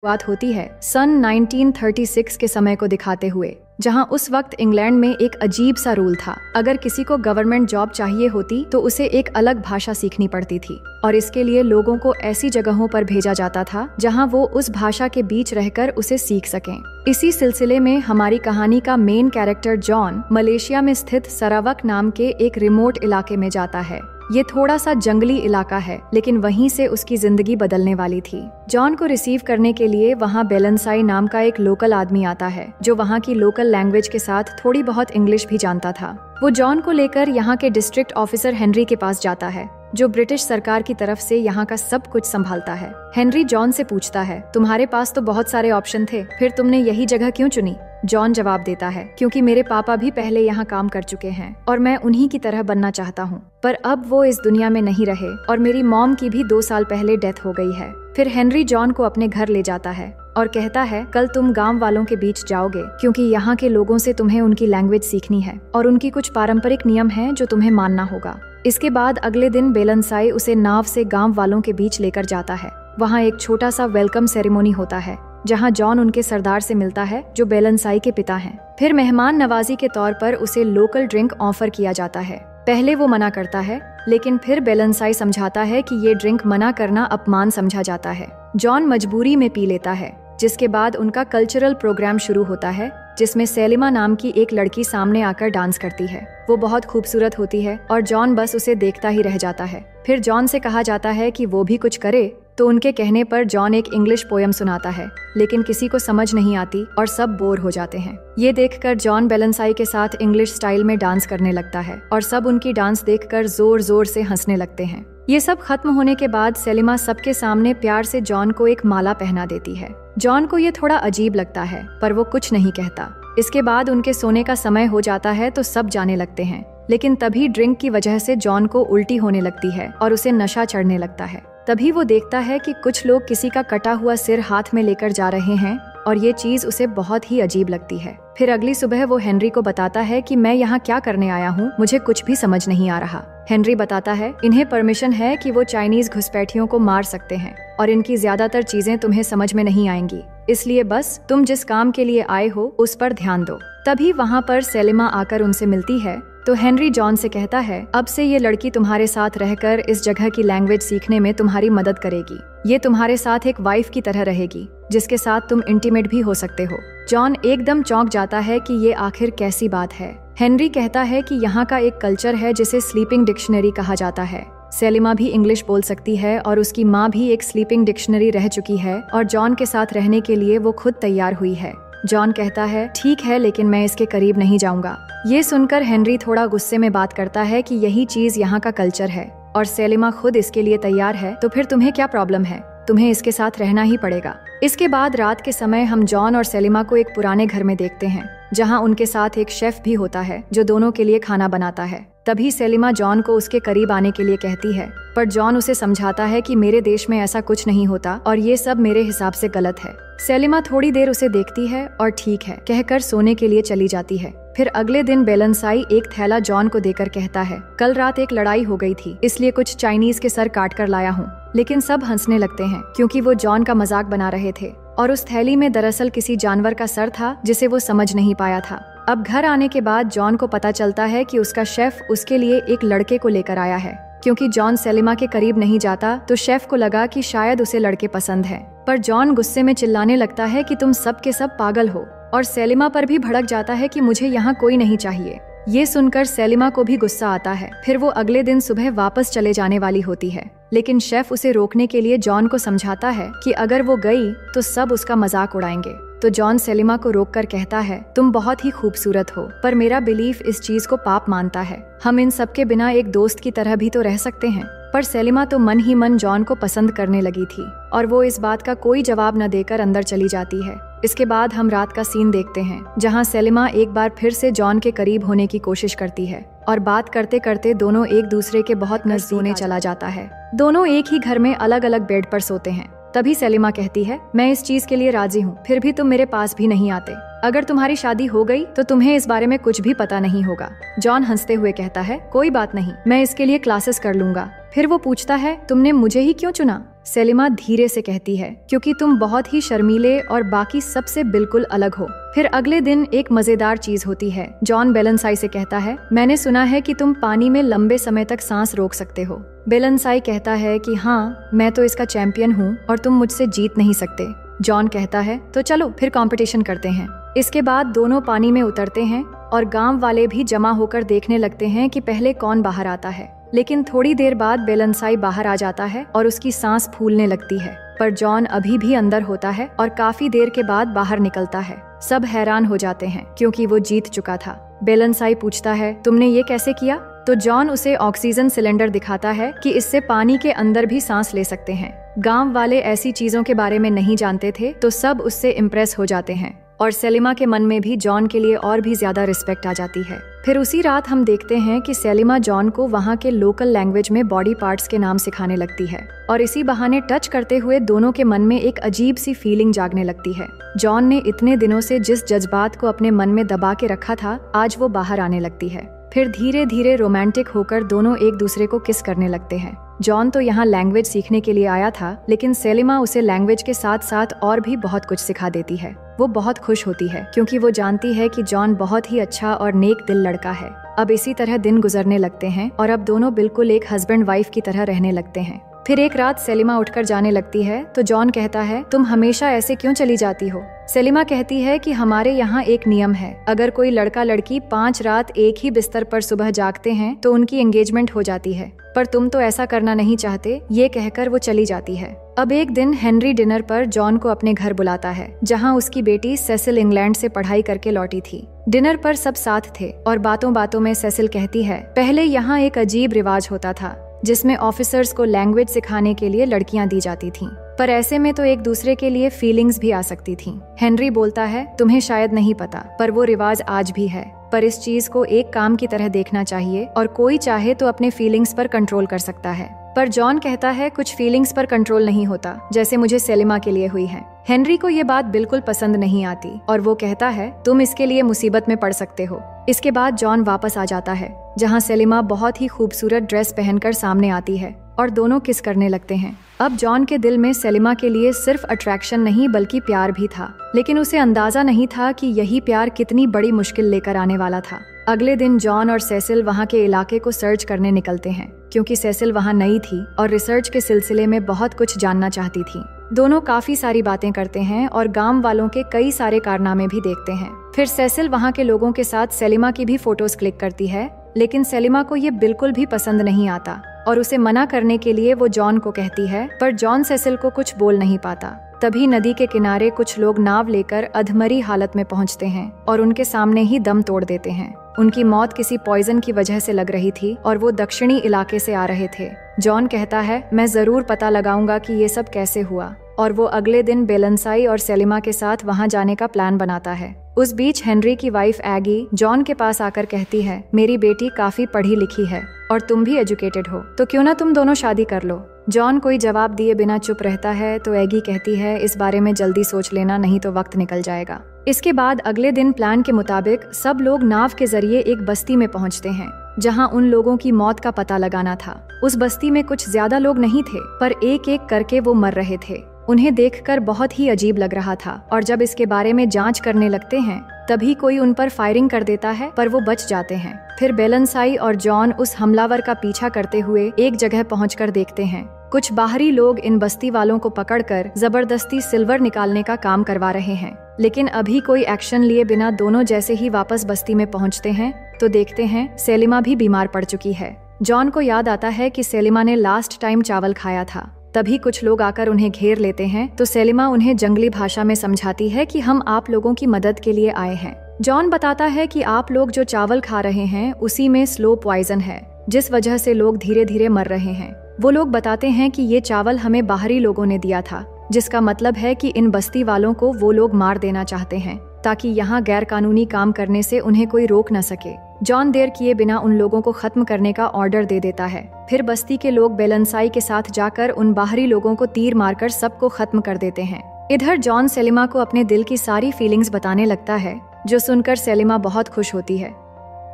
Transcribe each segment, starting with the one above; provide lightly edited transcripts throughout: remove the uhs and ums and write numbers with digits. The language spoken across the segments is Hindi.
शुरुआत होती है सन 1936 के समय को दिखाते हुए, जहां उस वक्त इंग्लैंड में एक अजीब सा रूल था। अगर किसी को गवर्नमेंट जॉब चाहिए होती तो उसे एक अलग भाषा सीखनी पड़ती थी और इसके लिए लोगों को ऐसी जगहों पर भेजा जाता था जहां वो उस भाषा के बीच रहकर उसे सीख सकें। इसी सिलसिले में हमारी कहानी का मेन कैरेक्टर जॉन मलेशिया में स्थित सरावक नाम के एक रिमोट इलाके में जाता है। ये थोड़ा सा जंगली इलाका है, लेकिन वहीं से उसकी जिंदगी बदलने वाली थी। जॉन को रिसीव करने के लिए वहाँ बेलनसाई नाम का एक लोकल आदमी आता है, जो वहाँ की लोकल लैंग्वेज के साथ थोड़ी बहुत इंग्लिश भी जानता था। वो जॉन को लेकर यहाँ के डिस्ट्रिक्ट ऑफिसर हेनरी के पास जाता है, जो ब्रिटिश सरकार की तरफ से यहाँ का सब कुछ संभालता है। हेनरी जॉन से पूछता है, तुम्हारे पास तो बहुत सारे ऑप्शन थे, फिर तुमने यही जगह क्यों चुनी? जॉन जवाब देता है, क्योंकि मेरे पापा भी पहले यहाँ काम कर चुके हैं और मैं उन्हीं की तरह बनना चाहता हूँ, पर अब वो इस दुनिया में नहीं रहे और मेरी मॉम की भी 2 साल पहले डेथ हो गई है। फिर हेनरी जॉन को अपने घर ले जाता है और कहता है, कल तुम गांव वालों के बीच जाओगे, क्योंकि यहाँ के लोगों से तुम्हें उनकी लैंग्वेज सीखनी है और उनकी कुछ पारंपरिक नियम हैं जो तुम्हें मानना होगा। इसके बाद अगले दिन बेलनसाई उसे नाव से गांव वालों के बीच लेकर जाता है। वहाँ एक छोटा सा वेलकम सेरेमोनी होता है, जहां जॉन उनके सरदार से मिलता है, जो बेलनसाई के पिता हैं। फिर मेहमान नवाजी के तौर पर उसे लोकल ड्रिंक ऑफर किया जाता है। पहले वो मना करता है, लेकिन फिर बेलनसाई समझाता है कि ये ड्रिंक मना करना अपमान समझा जाता है। जॉन मजबूरी में पी लेता है, जिसके बाद उनका कल्चरल प्रोग्राम शुरू होता है, जिसमें सेलिमा नाम की एक लड़की सामने आकर डांस करती है। वो बहुत खूबसूरत होती है और जॉन बस उसे देखता ही रह जाता है। फिर जॉन से कहा जाता है कि वो भी कुछ करे, तो उनके कहने पर जॉन एक इंग्लिश पोयम सुनाता है, लेकिन किसी को समझ नहीं आती और सब बोर हो जाते हैं। ये देखकर जॉन बेलनसाई के साथ इंग्लिश स्टाइल में डांस करने लगता है और सब उनकी डांस देखकर जोर जोर से हंसने लगते हैं। ये सब खत्म होने के बाद सेलिमा सबके सामने प्यार से जॉन को एक माला पहना देती है। जॉन को ये थोड़ा अजीब लगता है, पर वो कुछ नहीं कहता। इसके बाद उनके सोने का समय हो जाता है तो सब जाने लगते हैं, लेकिन तभी ड्रिंक की वजह से जॉन को उल्टी होने लगती है और उसे नशा चढ़ने लगता है। तभी वो देखता है कि कुछ लोग किसी का कटा हुआ सिर हाथ में लेकर जा रहे हैं और ये चीज उसे बहुत ही अजीब लगती है। फिर अगली सुबह वो हेनरी को बताता है कि मैं यहाँ क्या करने आया हूँ, मुझे कुछ भी समझ नहीं आ रहा। हेनरी बताता है, इन्हें परमिशन है कि वो चाइनीज घुसपैठियों को मार सकते हैं और इनकी ज्यादातर चीजें तुम्हें समझ में नहीं आएंगी, इसलिए बस तुम जिस काम के लिए आए हो उस पर ध्यान दो। तभी वहाँ पर सेलिमा आकर उनसे मिलती है, तो हेनरी जॉन से कहता है, अब से ये लड़की तुम्हारे साथ रहकर इस जगह की लैंग्वेज सीखने में तुम्हारी मदद करेगी। ये तुम्हारे साथ एक वाइफ की तरह रहेगी, जिसके साथ तुम इंटीमेट भी हो सकते हो। जॉन एकदम चौंक जाता है कि ये आखिर कैसी बात है। हेनरी कहता है कि यहाँ का एक कल्चर है जिसे स्लीपिंग डिक्शनरी कहा जाता है। सेलिमा भी इंग्लिश बोल सकती है और उसकी माँ भी एक स्लीपिंग डिक्शनरी रह चुकी है और जॉन के साथ रहने के लिए वो खुद तैयार हुई है। जॉन कहता है, ठीक है, लेकिन मैं इसके करीब नहीं जाऊंगा। ये सुनकर हेनरी थोड़ा गुस्से में बात करता है कि यही चीज यहाँ का कल्चर है और सेलिमा खुद इसके लिए तैयार है, तो फिर तुम्हें क्या प्रॉब्लम है? तुम्हें इसके साथ रहना ही पड़ेगा। इसके बाद रात के समय हम जॉन और सेलिमा को एक पुराने घर में देखते हैं, जहाँ उनके साथ एक शेफ भी होता है जो दोनों के लिए खाना बनाता है। तभी सेलिमा जॉन को उसके करीब आने के लिए कहती है, पर जॉन उसे समझाता है कि मेरे देश में ऐसा कुछ नहीं होता और ये सब मेरे हिसाब से गलत है। सेलिमा थोड़ी देर उसे देखती है और ठीक है कहकर सोने के लिए चली जाती है। फिर अगले दिन बेलनसाई एक थैला जॉन को देकर कहता है, कल रात एक लड़ाई हो गई थी, इसलिए कुछ चाइनीज के सर काट कर लाया हूँ। लेकिन सब हंसने लगते हैं क्योंकि वो जॉन का मजाक बना रहे थे और उस थैली में दरअसल किसी जानवर का सर था जिसे वो समझ नहीं पाया था। अब घर आने के बाद जॉन को पता चलता है कि उसका शेफ उसके लिए एक लड़के को लेकर आया है। क्योंकि जॉन सेलिमा के करीब नहीं जाता तो शेफ को लगा कि शायद उसे लड़के पसंद है, पर जॉन गुस्से में चिल्लाने लगता है कि तुम सब के सब पागल हो और सेलिमा पर भी भड़क जाता है कि मुझे यहाँ कोई नहीं चाहिए। ये सुनकर सेलिमा को भी गुस्सा आता है। फिर वो अगले दिन सुबह वापस चले जाने वाली होती है, लेकिन शेफ उसे रोकने के लिए जॉन को समझाता है कि अगर वो गई तो सब उसका मजाक उड़ाएंगे। तो जॉन सेलिमा को रोककर कहता है, तुम बहुत ही खूबसूरत हो, पर मेरा बिलीफ इस चीज को पाप मानता है। हम इन सब के बिना एक दोस्त की तरह भी तो रह सकते हैं। पर सेलिमा तो मन ही मन जॉन को पसंद करने लगी थी और वो इस बात का कोई जवाब न देकर अंदर चली जाती है। इसके बाद हम रात का सीन देखते हैं, जहाँ सेलिमा एक बार फिर से जॉन के करीब होने की कोशिश करती है और बात करते करते दोनों एक दूसरे के बहुत नजदीक होने चला जाता है। दोनों एक ही घर में अलग अलग बेड पर सोते हैं। तभी सेलिमा कहती है, मैं इस चीज के लिए राजी हूँ, फिर भी तुम मेरे पास भी नहीं आते। अगर तुम्हारी शादी हो गई तो तुम्हें इस बारे में कुछ भी पता नहीं होगा। जॉन हंसते हुए कहता है, कोई बात नहीं, मैं इसके लिए क्लासेस कर लूंगा। फिर वो पूछता है, तुमने मुझे ही क्यों चुना? सेलिमा धीरे से कहती है, क्योंकि तुम बहुत ही शर्मीले और बाकी सबसे बिल्कुल अलग हो। फिर अगले दिन एक मजेदार चीज होती है। जॉन बेलेंसाई से कहता है, मैंने सुना है कि तुम पानी में लंबे समय तक सांस रोक सकते हो। बेलेंसाई कहता है कि हाँ, मैं तो इसका चैंपियन हूँ और तुम मुझसे जीत नहीं सकते। जॉन कहता है, तो चलो फिर कंपटीशन करते हैं। इसके बाद दोनों पानी में उतरते हैं और गांव वाले भी जमा होकर देखने लगते हैं कि पहले कौन बाहर आता है। लेकिन थोड़ी देर बाद बेलेंसाई बाहर आ जाता है और उसकी सांस फूलने लगती है, पर जॉन अभी भी अंदर होता है और काफी देर के बाद बाहर निकलता है। सब हैरान हो जाते हैं क्योंकि वो जीत चुका था। बेलेंसाई पूछता है, तुमने ये कैसे किया? तो जॉन उसे ऑक्सीजन सिलेंडर दिखाता है कि इससे पानी के अंदर भी सांस ले सकते हैं। गांव वाले ऐसी चीजों के बारे में नहीं जानते थे, तो सब उससे इम्प्रेस हो जाते हैं और सेलिमा के मन में भी जॉन के लिए और भी ज्यादा रिस्पेक्ट आ जाती है। फिर उसी रात हम देखते हैं कि सेलिमा जॉन को वहाँ के लोकल लैंग्वेज में बॉडी पार्ट्स के नाम सिखाने लगती है और इसी बहाने टच करते हुए दोनों के मन में एक अजीब सी फीलिंग जागने लगती है। जॉन ने इतने दिनों से जिस जज्बात को अपने मन में दबा के रखा था, आज वो बाहर आने लगती है। फिर धीरे धीरे रोमांटिक होकर दोनों एक दूसरे को किस करने लगते हैं। जॉन तो यहाँ लैंग्वेज सीखने के लिए आया था, लेकिन सेलिमा उसे लैंग्वेज के साथ साथ और भी बहुत कुछ सिखा देती है। वो बहुत खुश होती है क्योंकि वो जानती है कि जॉन बहुत ही अच्छा और नेक दिल लड़का है। अब इसी तरह दिन गुजरने लगते हैं और अब दोनों बिल्कुल एक हस्बैंड वाइफ की तरह रहने लगते हैं। फिर एक रात सेलिमा उठकर जाने लगती है तो जॉन कहता है, तुम हमेशा ऐसे क्यों चली जाती हो? सेलिमा कहती है कि हमारे यहाँ एक नियम है, अगर कोई लड़का लड़की 5 रात एक ही बिस्तर पर सुबह जागते हैं तो उनकी एंगेजमेंट हो जाती है, पर तुम तो ऐसा करना नहीं चाहते। ये कहकर वो चली जाती है। अब एक दिन हेनरी डिनर पर जॉन को अपने घर बुलाता है, जहाँ उसकी बेटी सेसिल इंग्लैंड से पढ़ाई करके लौटी थी। डिनर पर सब साथ थे और बातों बातों में सेसिल कहती है, पहले यहाँ एक अजीब रिवाज होता था जिसमें ऑफिसर्स को लैंग्वेज सिखाने के लिए लड़कियां दी जाती थीं, पर ऐसे में तो एक दूसरे के लिए फीलिंग्स भी आ सकती थीं। हेनरी बोलता है, तुम्हें शायद नहीं पता, पर वो रिवाज आज भी है, पर इस चीज को एक काम की तरह देखना चाहिए और कोई चाहे तो अपने फीलिंग्स पर कंट्रोल कर सकता है। पर जॉन कहता है, कुछ फीलिंग्स पर कंट्रोल नहीं होता, जैसे मुझे सेलिमा के लिए हुई है। हेनरी को ये बात बिल्कुल पसंद नहीं आती और वो कहता है, तुम इसके लिए मुसीबत में पड़ सकते हो। इसके बाद जॉन वापस आ जाता है, जहाँ सेलिमा बहुत ही खूबसूरत ड्रेस पहनकर सामने आती है और दोनों किस करने लगते हैं। अब जॉन के दिल में सेलिमा के लिए सिर्फ अट्रैक्शन नहीं बल्कि प्यार भी था, लेकिन उसे अंदाजा नहीं था कि यही प्यार कितनी बड़ी मुश्किल लेकर आने वाला था। अगले दिन जॉन और सेसिल वहाँ के इलाके को सर्च करने निकलते हैं, क्योंकि सेसिल वहाँ नई थी और रिसर्च के सिलसिले में बहुत कुछ जानना चाहती थी। दोनों काफी सारी बातें करते हैं और गांव वालों के कई सारे कारनामे भी देखते हैं। फिर सेसिल वहाँ के लोगों के साथ सेलिमा की भी फोटोज क्लिक करती है, लेकिन सेलिमा को ये बिल्कुल भी पसंद नहीं आता और उसे मना करने के लिए वो जॉन को कहती है, पर जॉन सेसिल को कुछ बोल नहीं पाता। तभी नदी के किनारे कुछ लोग नाव लेकर अधमरी हालत में पहुंचते हैं और उनके सामने ही दम तोड़ देते हैं। उनकी मौत किसी पॉइजन की वजह से लग रही थी और वो दक्षिणी इलाके से आ रहे थे। जॉन कहता है, मैं जरूर पता लगाऊंगा कि ये सब कैसे हुआ, और वो अगले दिन बेलेंसाई और सेलिमा के साथ वहां जाने का प्लान बनाता है। उस बीच हेनरी की वाइफ एगी जॉन के पास आकर कहती है, मेरी बेटी काफी पढ़ी लिखी है और तुम भी एजुकेटेड हो, तो क्यों ना तुम दोनों शादी कर लो। जॉन कोई जवाब दिए बिना चुप रहता है, तो एगी कहती है, इस बारे में जल्दी सोच लेना, नहीं तो वक्त निकल जाएगा। इसके बाद अगले दिन प्लान के मुताबिक सब लोग नाव के जरिए एक बस्ती में पहुंचते हैं, जहां उन लोगों की मौत का पता लगाना था। उस बस्ती में कुछ ज्यादा लोग नहीं थे, पर एक एक करके वो मर रहे थे। उन्हें देखकर बहुत ही अजीब लग रहा था और जब इसके बारे में जांच करने लगते हैं तभी कोई उन पर फायरिंग कर देता है, पर वो बच जाते हैं। फिर बेलेंसाई और जॉन उस हमलावर का पीछा करते हुए एक जगह पहुंचकर देखते हैं कुछ बाहरी लोग इन बस्ती वालों को पकड़कर जबरदस्ती सिल्वर निकालने का काम करवा रहे हैं। लेकिन अभी कोई एक्शन लिए बिना दोनों जैसे ही वापस बस्ती में पहुंचते हैं तो देखते हैं सेलिमा भी बीमार पड़ चुकी है। जॉन को याद आता है कि सेलिमा ने लास्ट टाइम चावल खाया था। तभी कुछ लोग आकर उन्हें घेर लेते हैं, तो सेलिमा उन्हें जंगली भाषा में समझाती है कि हम आप लोगों की मदद के लिए आए हैं। जॉन बताता है कि आप लोग जो चावल खा रहे हैं उसी में स्लो पॉइजन है, जिस वजह से लोग धीरे धीरे मर रहे हैं। वो लोग बताते हैं कि ये चावल हमें बाहरी लोगों ने दिया था, जिसका मतलब है कि इन बस्ती वालों को वो लोग मार देना चाहते हैं ताकि यहाँ गैर कानूनी काम करने से उन्हें कोई रोक न सके। जॉन देर किए बिना उन लोगों को खत्म करने का ऑर्डर दे देता है। फिर बस्ती के लोग बेलेंसाई के साथ जाकर उन बाहरी लोगों को तीर मारकर सबको खत्म कर देते हैं। इधर जॉन सेलिमा को अपने दिल की सारी फीलिंग्स बताने लगता है, जो सुनकर सेलिमा बहुत खुश होती है।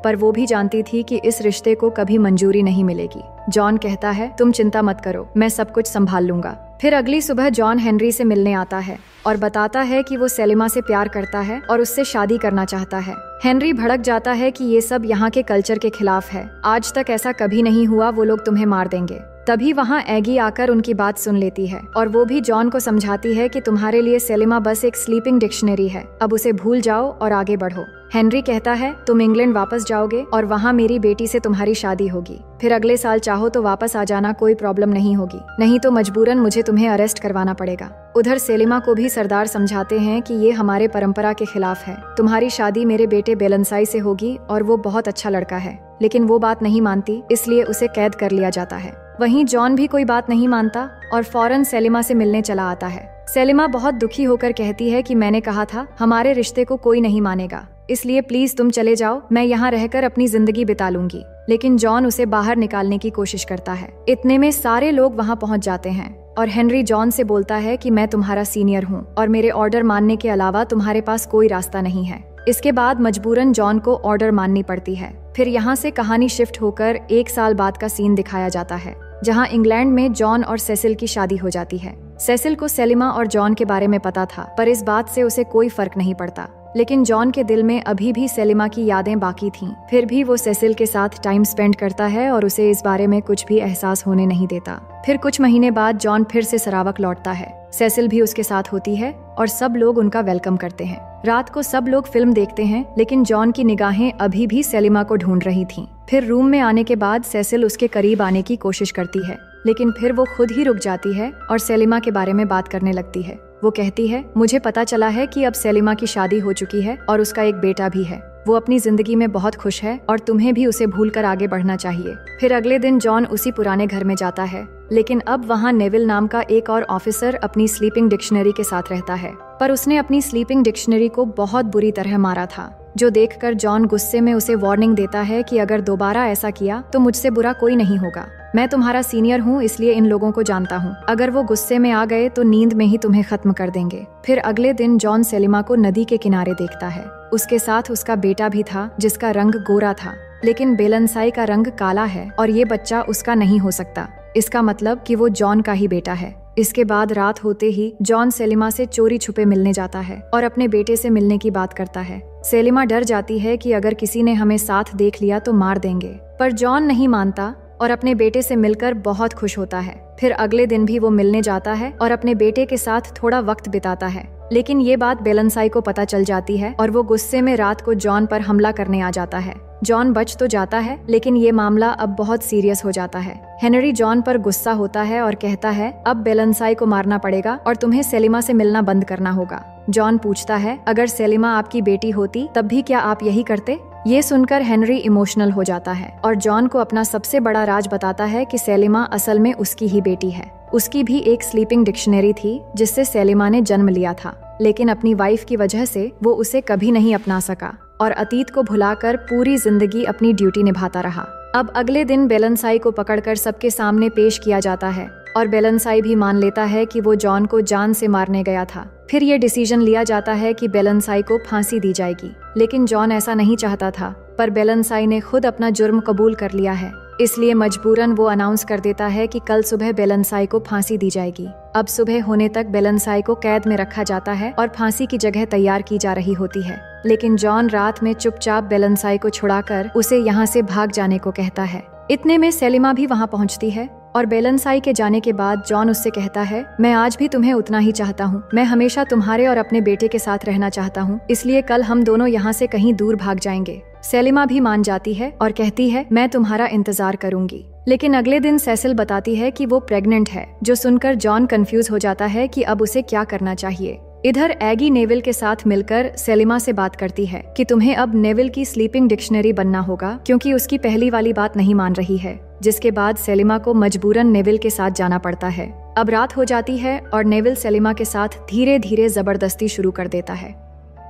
पर वो भी जानती थी कि इस रिश्ते को कभी मंजूरी नहीं मिलेगी। जॉन कहता है, तुम चिंता मत करो, मैं सब कुछ संभाल लूंगा। फिर अगली सुबह जॉन हेनरी से मिलने आता है और बताता है कि वो सेलिमा से प्यार करता है और उससे शादी करना चाहता है। हेनरी भड़क जाता है कि ये सब यहाँ के कल्चर के खिलाफ है, आज तक ऐसा कभी नहीं हुआ, वो लोग तुम्हें मार देंगे। तभी वहाँ एगी आकर उनकी बात सुन लेती है और वो भी जॉन को समझाती है कि तुम्हारे लिए सेलिमा बस एक स्लीपिंग डिक्शनरी है, अब उसे भूल जाओ और आगे बढ़ो। हेनरी कहता है, तुम इंग्लैंड वापस जाओगे और वहाँ मेरी बेटी से तुम्हारी शादी होगी। फिर अगले साल चाहो तो वापस आ जाना, कोई प्रॉब्लम नहीं होगी, नहीं तो मजबूरन मुझे तुम्हें अरेस्ट करवाना पड़ेगा। उधर सेलिमा को भी सरदार समझाते हैं कि ये हमारे परंपरा के खिलाफ है, तुम्हारी शादी मेरे बेटे बेलनसाई से होगी और वो बहुत अच्छा लड़का है। लेकिन वो बात नहीं मानती, इसलिए उसे कैद कर लिया जाता है। वहीं जॉन भी कोई बात नहीं मानता और फौरन सेलिमा से मिलने चला आता है। सेलिमा बहुत दुखी होकर कहती है कि मैंने कहा था हमारे रिश्ते को कोई नहीं मानेगा, इसलिए प्लीज तुम चले जाओ, मैं यहाँ रहकर अपनी जिंदगी बिता लूंगी। लेकिन जॉन उसे बाहर निकालने की कोशिश करता है। इतने में सारे लोग वहाँ पहुँच जाते हैं और हेनरी जॉन से बोलता है कि मैं तुम्हारा सीनियर हूँ और मेरे ऑर्डर मानने के अलावा तुम्हारे पास कोई रास्ता नहीं है। इसके बाद मजबूरन जॉन को ऑर्डर माननी पड़ती है। फिर यहाँ से कहानी शिफ्ट होकर 1 साल बाद का सीन दिखाया जाता है, जहाँ इंग्लैंड में जॉन और सेसिल की शादी हो जाती है। सेसिल को सेलिमा और जॉन के बारे में पता था, पर इस बात से उसे कोई फर्क नहीं पड़ता। लेकिन जॉन के दिल में अभी भी सेलिमा की यादें बाकी थीं। फिर भी वो सेसिल के साथ टाइम स्पेंड करता है और उसे इस बारे में कुछ भी एहसास होने नहीं देता। फिर कुछ महीने बाद जॉन फिर से सरावक लौटता है। सेसिल भी उसके साथ होती है और सब लोग उनका वेलकम करते हैं। रात को सब लोग फिल्म देखते हैं, लेकिन जॉन की निगाहें अभी भी सेलिमा को ढूंढ रही थीं। फिर रूम में आने के बाद सेसिल उसके करीब आने की कोशिश करती है, लेकिन फिर वो खुद ही रुक जाती है और सेलिमा के बारे में बात करने लगती है। वो कहती है, मुझे पता चला है कि अब सेलिमा की शादी हो चुकी है और उसका एक बेटा भी है। वो अपनी जिंदगी में बहुत खुश है और तुम्हें भी उसे भूलकर आगे बढ़ना चाहिए। फिर अगले दिन जॉन उसी पुराने घर में जाता है, लेकिन अब वहाँ नेविल नाम का एक और ऑफिसर अपनी स्लीपिंग डिक्शनरी के साथ रहता है, पर उसने अपनी स्लीपिंग डिक्शनरी को बहुत बुरी तरह मारा था, जो देखकर जॉन गुस्से में उसे वार्निंग देता है कि अगर दोबारा ऐसा किया तो मुझसे बुरा कोई नहीं होगा। मैं तुम्हारा सीनियर हूँ, इसलिए इन लोगों को जानता हूँ। अगर वो गुस्से में आ गए तो नींद में ही तुम्हें खत्म कर देंगे। फिर अगले दिन जॉन सेलिमा को नदी के किनारे देखता है। उसके साथ उसका बेटा भी था, जिसका रंग गोरा था, लेकिन बेलनसाई का रंग काला है और ये बच्चा उसका नहीं हो सकता। इसका मतलब कि वो जॉन का ही बेटा है। इसके बाद रात होते ही जॉन सेलिमा से चोरी छुपे मिलने जाता है और अपने बेटे से मिलने की बात करता है। सेलिमा डर जाती है कि अगर किसी ने हमें साथ देख लिया तो मार देंगे, पर जॉन नहीं मानता और अपने बेटे से मिलकर बहुत खुश होता है। फिर अगले दिन भी वो मिलने जाता है और अपने बेटे के साथ थोड़ा वक्त बिताता है, लेकिन ये बात बेलनसाई को पता चल जाती है और वो गुस्से में रात को जॉन पर हमला करने आ जाता है। जॉन बच तो जाता है, लेकिन ये मामला अब बहुत सीरियस हो जाता है। हेनरी जॉन पर गुस्सा होता है और कहता है, अब बेलनसाई को मारना पड़ेगा और तुम्हें सेलिमा से मिलना बंद करना होगा। जॉन पूछता है, अगर सेलिमा आपकी बेटी होती तब भी क्या आप यही करते? ये सुनकर हेनरी इमोशनल हो जाता है और जॉन को अपना सबसे बड़ा राज बताता है कि सेलिमा असल में उसकी ही बेटी है। उसकी भी एक स्लीपिंग डिक्शनरी थी जिससे सेलिमा ने जन्म लिया था, लेकिन अपनी वाइफ की वजह से वो उसे कभी नहीं अपना सका और अतीत को भुलाकर पूरी जिंदगी अपनी ड्यूटी निभाता रहा। अब अगले दिन बेलनसाई को पकड़कर सबके सामने पेश किया जाता है और बेलनसाई भी मान लेता है कि वो जॉन को जान से मारने गया था। फिर ये डिसीजन लिया जाता है कि बेलनसाई को फांसी दी जाएगी, लेकिन जॉन ऐसा नहीं चाहता था, पर बेलनसाई ने खुद अपना जुर्म कबूल कर लिया है, इसलिए मजबूरन वो अनाउंस कर देता है कि कल सुबह बेलनसाई को फांसी दी जाएगी। अब सुबह होने तक बेलनसाई को कैद में रखा जाता है और फांसी की जगह तैयार की जा रही होती है, लेकिन जॉन रात में चुपचाप बेलनसाई को छुड़ाकर उसे यहाँ से भाग जाने को कहता है। इतने में सेलिमा भी वहाँ पहुँचती है और बेलनसाई के जाने के बाद जॉन उससे कहता है, मैं आज भी तुम्हें उतना ही चाहता हूँ, मैं हमेशा तुम्हारे और अपने बेटे के साथ रहना चाहता हूँ, इसलिए कल हम दोनों यहाँ से कहीं दूर भाग जाएंगे। सेलिमा भी मान जाती है और कहती है, मैं तुम्हारा इंतजार करूंगी। लेकिन अगले दिन सेसिल बताती है कि वो प्रेग्नेंट है, जो सुनकर जॉन कंफ्यूज हो जाता है कि अब उसे क्या करना चाहिए। इधर एगी नेविल के साथ मिलकर सेलिमा से बात करती है कि तुम्हें अब नेविल की स्लीपिंग डिक्शनरी बनना होगा, क्योंकि उसकी पहली वाली बात नहीं मान रही है। जिसके बाद सेलिमा को मजबूरन नेविल के साथ जाना पड़ता है। अब रात हो जाती है और नेविल सेलिमा के साथ धीरे धीरे जबरदस्ती शुरू कर देता है,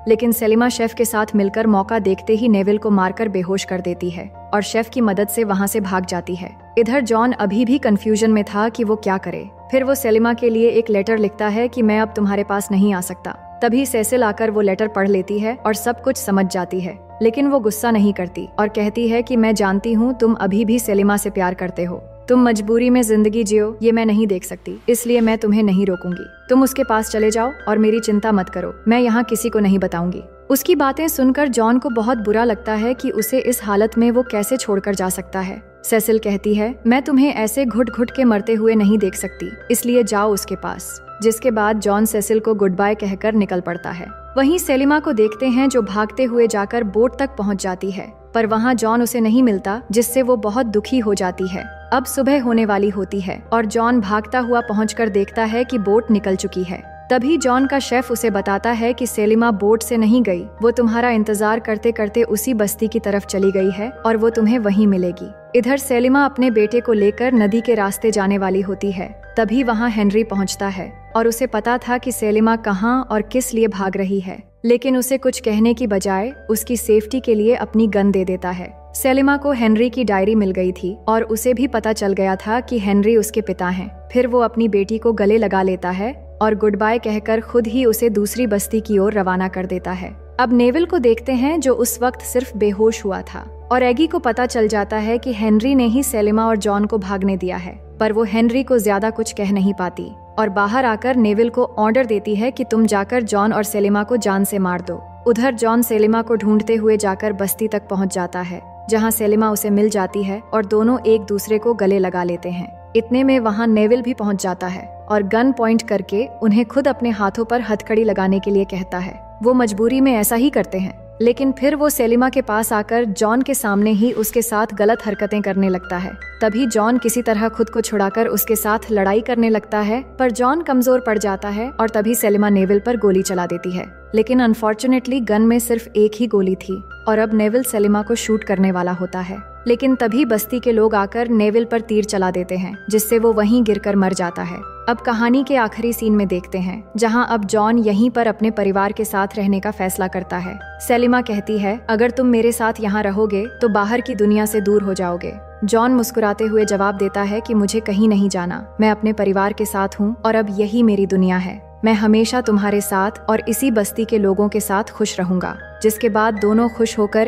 लेकिन सेलिमा शेफ के साथ मिलकर मौका देखते ही नेविल को मारकर बेहोश कर देती है और शेफ की मदद से वहां से भाग जाती है। इधर जॉन अभी भी कंफ्यूजन में था कि वो क्या करे। फिर वो सेलिमा के लिए एक लेटर लिखता है कि मैं अब तुम्हारे पास नहीं आ सकता, तभी सेसिल आकर वो लेटर पढ़ लेती है और सब कुछ समझ जाती है, लेकिन वो गुस्सा नहीं करती और कहती है कि मैं जानती हूँ तुम अभी भी सेलिमा से प्यार करते हो। तुम मजबूरी में जिंदगी जियो ये मैं नहीं देख सकती, इसलिए मैं तुम्हें नहीं रोकूंगी। तुम उसके पास चले जाओ और मेरी चिंता मत करो, मैं यहाँ किसी को नहीं बताऊंगी। उसकी बातें सुनकर जॉन को बहुत बुरा लगता है कि उसे इस हालत में वो कैसे छोड़कर जा सकता है। सेसिल कहती है, मैं तुम्हें ऐसे घुट घुट के मरते हुए नहीं देख सकती, इसलिए जाओ उसके पास। जिसके बाद जॉन सेसिल को गुड बाय कहकर निकल पड़ता है। वहीं सेलिमा को देखते हैं जो भागते हुए जाकर बोट तक पहुंच जाती है, पर वहां जॉन उसे नहीं मिलता, जिससे वो बहुत दुखी हो जाती है। अब सुबह होने वाली होती है और जॉन भागता हुआ पहुंचकर देखता है कि बोट निकल चुकी है। तभी जॉन का शेफ उसे बताता है कि सेलिमा बोट से नहीं गई, वो तुम्हारा इंतजार करते करते उसी बस्ती की तरफ चली गई है और वो तुम्हें वहीं मिलेगी। इधर सेलिमा अपने बेटे को लेकर नदी के रास्ते जाने वाली होती है। तभी वहाँ हेनरी पहुँचता है और उसे पता था कि सेलिमा कहाँ और किस लिए भाग रही है, लेकिन उसे कुछ कहने की बजाय उसकी सेफ्टी के लिए अपनी गन दे देता है। सेलिमा को हेनरी की डायरी मिल गई थी और उसे भी पता चल गया था कि हेनरी उसके पिता हैं। फिर वो अपनी बेटी को गले लगा लेता है और गुड बाय कहकर खुद ही उसे दूसरी बस्ती की ओर रवाना कर देता है। अब नेविल को देखते हैं जो उस वक्त सिर्फ बेहोश हुआ था और एगी को पता चल जाता है कि हेनरी ने ही सेलिमा और जॉन को भागने दिया है, पर वो हेनरी को ज्यादा कुछ कह नहीं पाती और बाहर आकर नेविल को ऑर्डर देती है कि तुम जाकर जॉन और सेलिमा को जान से मार दो। उधर जॉन सेलिमा को ढूंढते हुए जाकर बस्ती तक पहुंच जाता है, जहां सेलिमा उसे मिल जाती है और दोनों एक दूसरे को गले लगा लेते हैं। इतने में वहां नेविल भी पहुंच जाता है और गन पॉइंट करके उन्हें खुद अपने हाथों पर हथकड़ी लगाने के लिए कहता है। वो मजबूरी में ऐसा ही करते हैं, लेकिन फिर वो सेलिमा के पास आकर जॉन के सामने ही उसके साथ गलत हरकतें करने लगता है। तभी जॉन किसी तरह खुद को छुड़ाकर उसके साथ लड़ाई करने लगता है, पर जॉन कमजोर पड़ जाता है और तभी सेलिमा नेविल पर गोली चला देती है, लेकिन अनफॉर्चुनेटली गन में सिर्फ एक ही गोली थी और अब नेविल सेलिमा को शूट करने वाला होता है। लेकिन तभी बस्ती के लोग आकर नेविल पर तीर चला देते हैं, जिससे वो वहीं गिरकर मर जाता है। अब कहानी के आखिरी सीन में देखते हैं, जहां अब जॉन यहीं पर अपने परिवार के साथ रहने का फैसला करता है। सेलिमा कहती है, अगर तुम मेरे साथ यहाँ रहोगे तो बाहर की दुनिया से दूर हो जाओगे। जॉन मुस्कुराते हुए जवाब देता है कि मुझे कहीं नहीं जाना, मैं अपने परिवार के साथ हूँ और अब यही मेरी दुनिया है। मैं हमेशा तुम्हारे साथ और इसी बस्ती के लोगों के साथ खुश रहूंगा। जिसके बाद दोनों खुश होकर